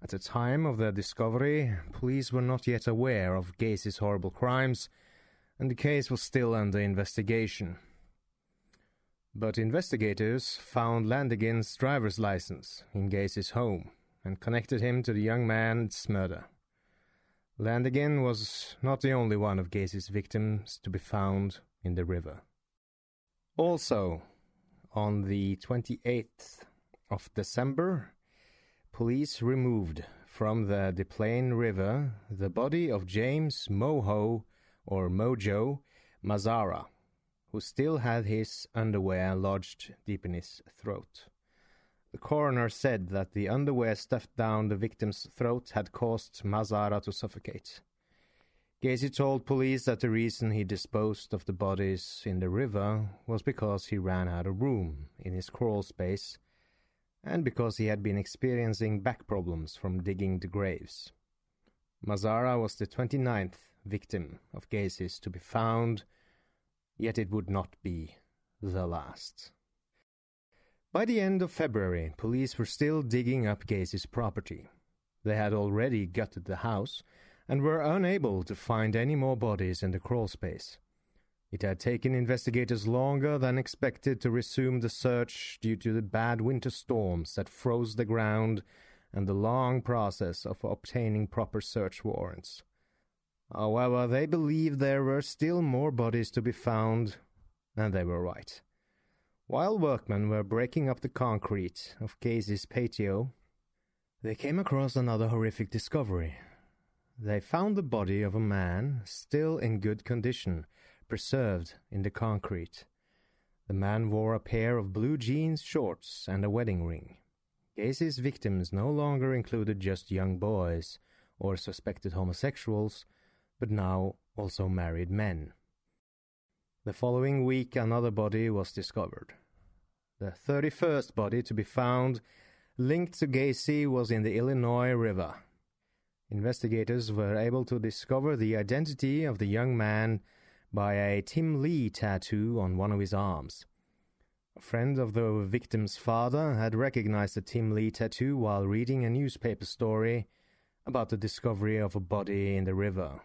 At the time of the discovery, police were not yet aware of Gacy's horrible crimes, and the case was still under investigation. But investigators found Landigan's driver's license in Gacy's home and connected him to the young man's murder. Landigan was not the only one of Gacy's victims to be found in the river. Also, on the 28th of December, police removed from the Des Plaines River the body of James Mojo Mazzara, who still had his underwear lodged deep in his throat. The coroner said that the underwear stuffed down the victim's throat had caused Mazzara to suffocate. Gacy told police that the reason he disposed of the bodies in the river was because he ran out of room in his crawl space and because he had been experiencing back problems from digging the graves. Mazzara was the 29th victim of Gacy's to be found, yet it would not be the last. By the end of February, police were still digging up Gacy's property. They had already gutted the house and were unable to find any more bodies in the crawl space. It had taken investigators longer than expected to resume the search due to the bad winter storms that froze the ground and the long process of obtaining proper search warrants. However, they believed there were still more bodies to be found, and they were right. While workmen were breaking up the concrete of Gacy's patio, they came across another horrific discovery. They found the body of a man still in good condition, preserved in the concrete. The man wore a pair of blue jeans shorts and a wedding ring. Gacy's victims no longer included just young boys or suspected homosexuals, but now also married men. The following week, another body was discovered. The 31st body to be found linked to Gacy was in the Illinois River. Investigators were able to discover the identity of the young man by a Tim Lee tattoo on one of his arms. A friend of the victim's father had recognized the Tim Lee tattoo while reading a newspaper story about the discovery of a body in the river.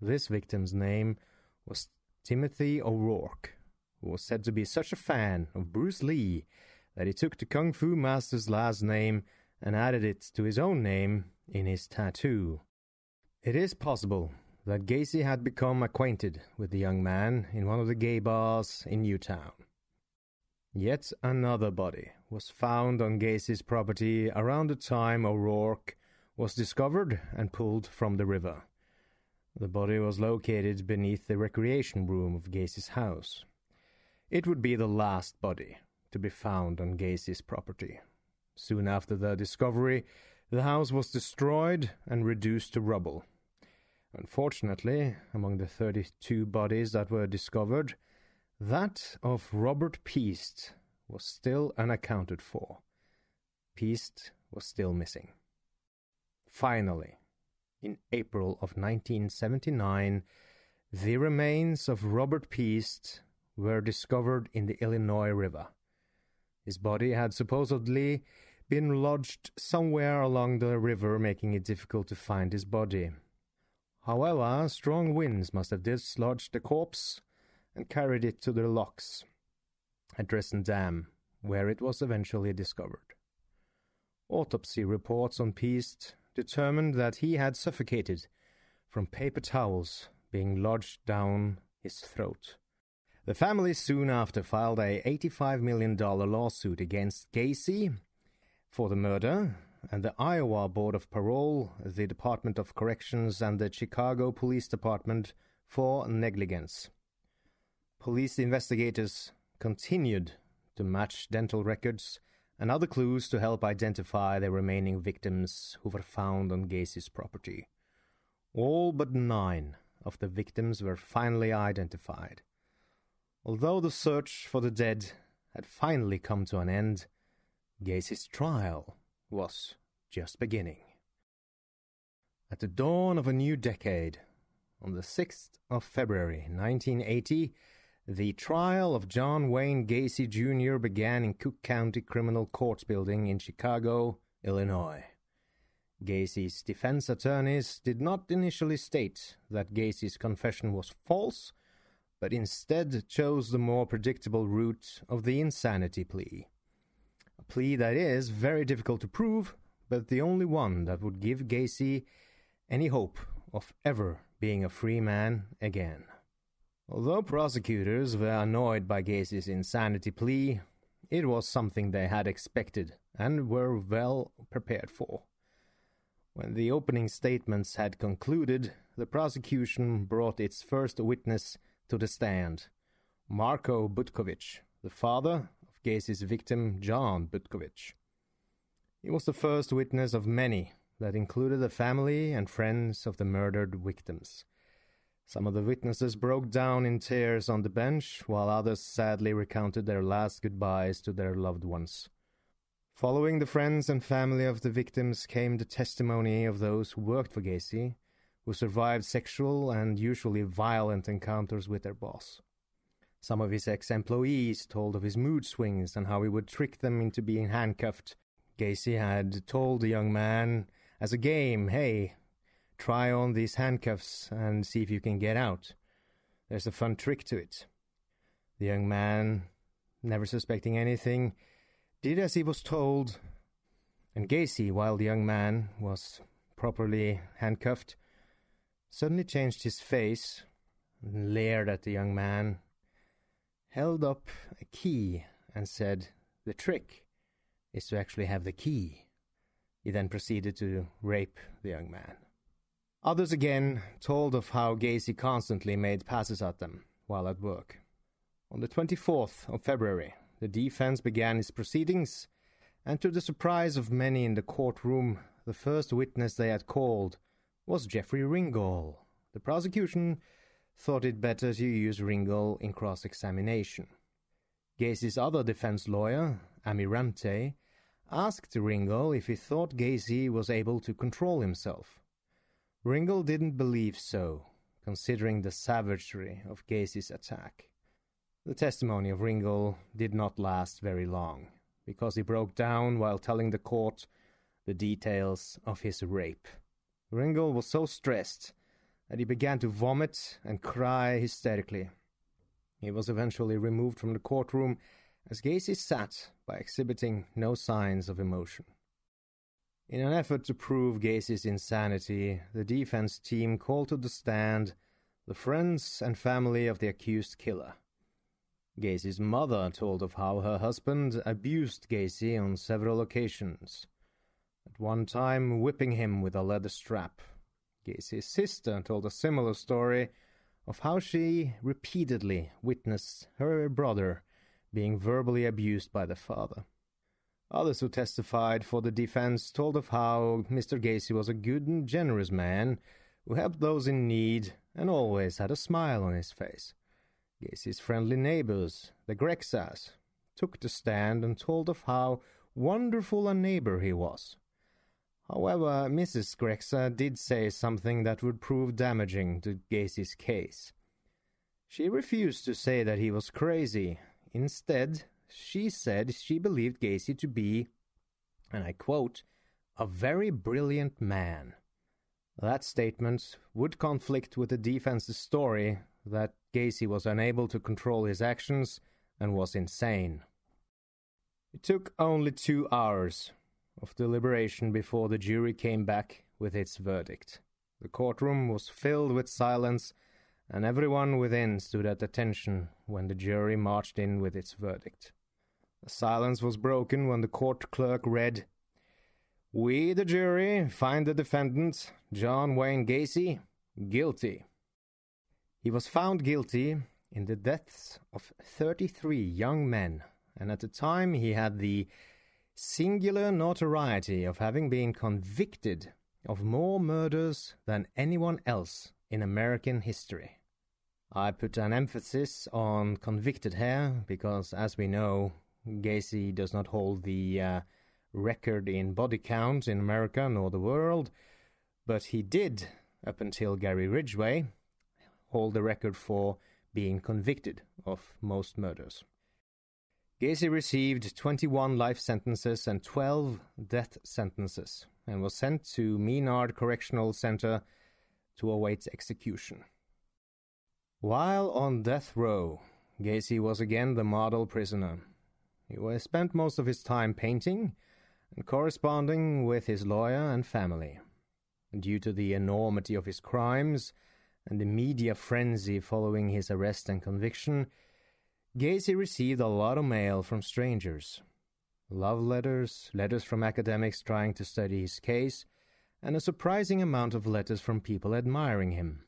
This victim's name was Timothy O'Rourke, who was said to be such a fan of Bruce Lee that he took the Kung Fu master's last name and added it to his own name in his tattoo. It is possible that Gacy had become acquainted with the young man in one of the gay bars in Newtown. Yet another body was found on Gacy's property around the time O'Rourke was discovered and pulled from the river. The body was located beneath the recreation room of Gacy's house. It would be the last body to be found on Gacy's property. Soon after the discovery, the house was destroyed and reduced to rubble. Unfortunately, among the 32 bodies that were discovered, that of Robert Peast was still unaccounted for. Peast was still missing. Finally, in April of 1979, the remains of Robert Peast were discovered in the Illinois River. His body had supposedly been lodged somewhere along the river, making it difficult to find his body. However, strong winds must have dislodged the corpse and carried it to the locks at Dresden Dam, where it was eventually discovered. Autopsy reports on Piest determined that he had suffocated from paper towels being lodged down his throat. The family soon after filed a $85 million lawsuit against Gacy for the murder, and the Iowa Board of Parole, the Department of Corrections, and the Chicago Police Department for negligence. Police investigators continued to match dental records and other clues to help identify the remaining victims who were found on Gacy's property. All but 9 of the victims were finally identified. Although the search for the dead had finally come to an end, Gacy's trial was just beginning. At the dawn of a new decade, on the 6th of February 1980, the trial of John Wayne Gacy Jr. began in Cook County Criminal Courts Building in Chicago, Illinois. Gacy's defense attorneys did not initially state that Gacy's confession was false, but instead chose the more predictable route of the insanity plea. A plea that is very difficult to prove, but the only one that would give Gacy any hope of ever being a free man again. Although prosecutors were annoyed by Gacy's insanity plea, it was something they had expected and were well prepared for. When the opening statements had concluded, the prosecution brought its first witness to the stand, Marko Butkovich, the father of Gacy's victim John Butkovich. He was the first witness of many that included the family and friends of the murdered victims. Some of the witnesses broke down in tears on the bench, while others sadly recounted their last goodbyes to their loved ones. Following the friends and family of the victims came the testimony of those who worked for Gacy, who survived sexual and usually violent encounters with their boss. Some of his ex-employees told of his mood swings and how he would trick them into being handcuffed. Gacy had told the young man as a game, "Hey, try on these handcuffs and see if you can get out. There's a fun trick to it." The young man, never suspecting anything, did as he was told, and Gacy, while the young man was properly handcuffed, suddenly changed his face and leered at the young man, held up a key and said, "The trick is to actually have the key." He then proceeded to rape the young man. Others again told of how Gacy constantly made passes at them while at work. On the 24th of February, the defense began its proceedings, and to the surprise of many in the courtroom, the first witness they had called was Jeffrey Ringgold. The prosecution thought it better to use Ringgold in cross-examination. Gacy's other defense lawyer, Amirante, asked Ringgold if he thought Gacy was able to control himself. Ringgold didn't believe so, considering the savagery of Gacy's attack. The testimony of Ringgold did not last very long, because he broke down while telling the court the details of his rape. Ringgold was so stressed that he began to vomit and cry hysterically. He was eventually removed from the courtroom as Gacy sat by exhibiting no signs of emotion. In an effort to prove Gacy's insanity, the defense team called to the stand the friends and family of the accused killer. Gacy's mother told of how her husband abused Gacy on several occasions, at one time whipping him with a leather strap. Gacy's sister told a similar story of how she repeatedly witnessed her brother being verbally abused by the father. Others who testified for the defense told of how Mr. Gacy was a good and generous man who helped those in need and always had a smile on his face. Gacy's friendly neighbors, the Grexas, took the stand and told of how wonderful a neighbor he was. However, Mrs. Grexa did say something that would prove damaging to Gacy's case. She refused to say that he was crazy. Instead, she said she believed Gacy to be, and I quote, "a very brilliant man." That statement would conflict with the defense's story that Gacy was unable to control his actions and was insane. It took only 2 hours of deliberation before the jury came back with its verdict. The courtroom was filled with silence, and everyone within stood at attention when the jury marched in with its verdict. The silence was broken when the court clerk read, "We, the jury, find the defendant, John Wayne Gacy, guilty." He was found guilty in the deaths of 33 young men, and at the time he had the singular notoriety of having been convicted of more murders than anyone else in American history. I put an emphasis on convicted here because, as we know, Gacy does not hold the record in body count in America nor the world, but he did, up until Gary Ridgway, hold the record for being convicted of most murders. Gacy received 21 life sentences and 12 death sentences and was sent to Menard Correctional Center to await execution. While on death row, Gacy was again the model prisoner. He spent most of his time painting and corresponding with his lawyer and family. Due to the enormity of his crimes and the media frenzy following his arrest and conviction, Gacy received a lot of mail from strangers. Love letters, letters from academics trying to study his case, and a surprising amount of letters from people admiring him.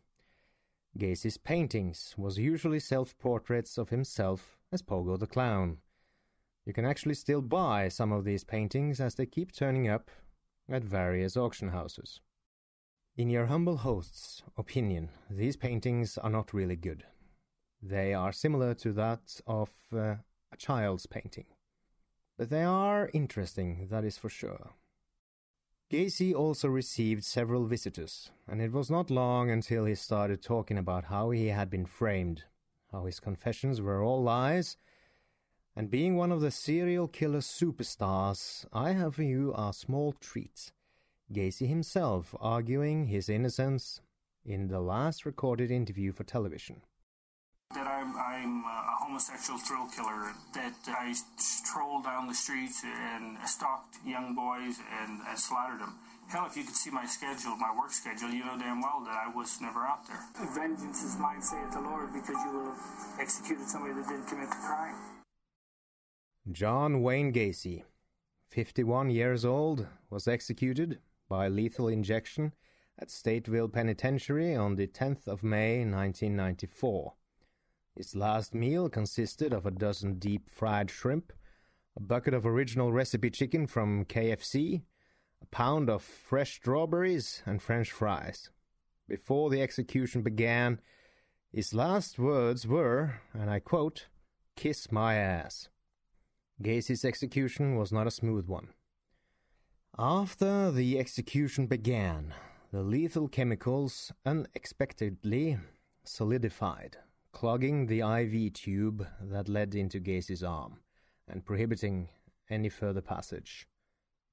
Gacy's paintings was usually self-portraits of himself as Pogo the Clown. You can actually still buy some of these paintings as they keep turning up at various auction houses. In your humble host's opinion, these paintings are not really good. They are similar to that of a child's painting. But they are interesting, that is for sure. Gacy also received several visitors, and it was not long until he started talking about how he had been framed, how his confessions were all lies, and being one of the serial killer superstars, I have for you a small treat. Gacy himself arguing his innocence in the last recorded interview for television. That I'm a homosexual thrill killer, that I strolled down the streets and stalked young boys and slaughtered them. Hell, if you could see my schedule, my work schedule, you know damn well that I was never out there. Vengeance is mine, saith the Lord, because you will have executed somebody that didn't commit the crime. John Wayne Gacy, 51 years old, was executed by lethal injection at Stateville Penitentiary on the 10th of May 1994. His last meal consisted of a dozen deep-fried shrimp, a bucket of original recipe chicken from KFC, a pound of fresh strawberries, and French fries. Before the execution began, his last words were, and I quote, "Kiss my ass." Gacy's execution was not a smooth one. After the execution began, the lethal chemicals unexpectedly solidified, clogging the IV tube that led into Gacy's arm, and prohibiting any further passage.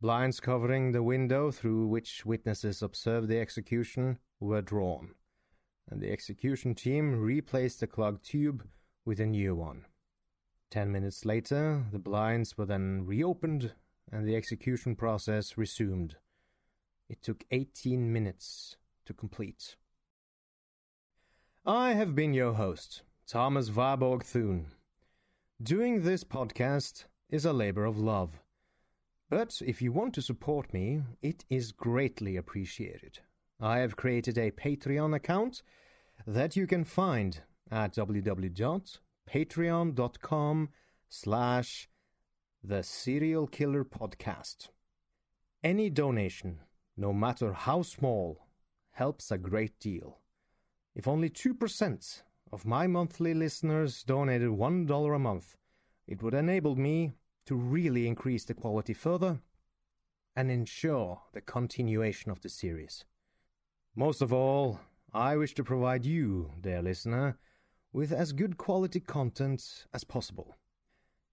Blinds covering the window through which witnesses observed the execution were drawn, and the execution team replaced the clogged tube with a new one. 10 minutes later, the blinds were then reopened, and the execution process resumed. It took 18 minutes to complete. I have been your host, Thomas Warburg Thune. Doing this podcast is a labor of love. But if you want to support me, it is greatly appreciated. I have created a Patreon account that you can find at www.patreon.com/theserialkillerpodcast. Any donation, no matter how small, helps a great deal. If only 2% of my monthly listeners donated $1 a month, it would enable me to really increase the quality further and ensure the continuation of the series. Most of all, I wish to provide you, dear listener, with as good quality content as possible.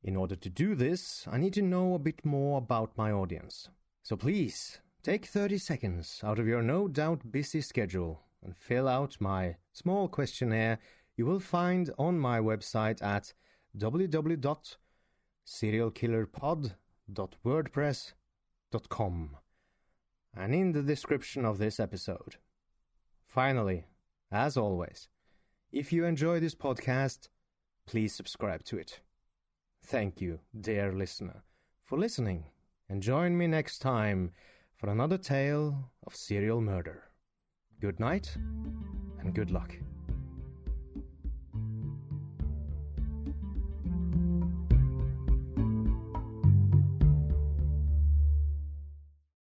In order to do this, I need to know a bit more about my audience. So please, Take 30 seconds out of your no doubt busy schedule and fill out my small questionnaire you will find on my website at www.serialkillerpod.wordpress.com and in the description of this episode. Finally, as always, if you enjoy this podcast, please subscribe to it. Thank you, dear listener, for listening, and join me next time for another tale of serial murder. Good night, and good luck.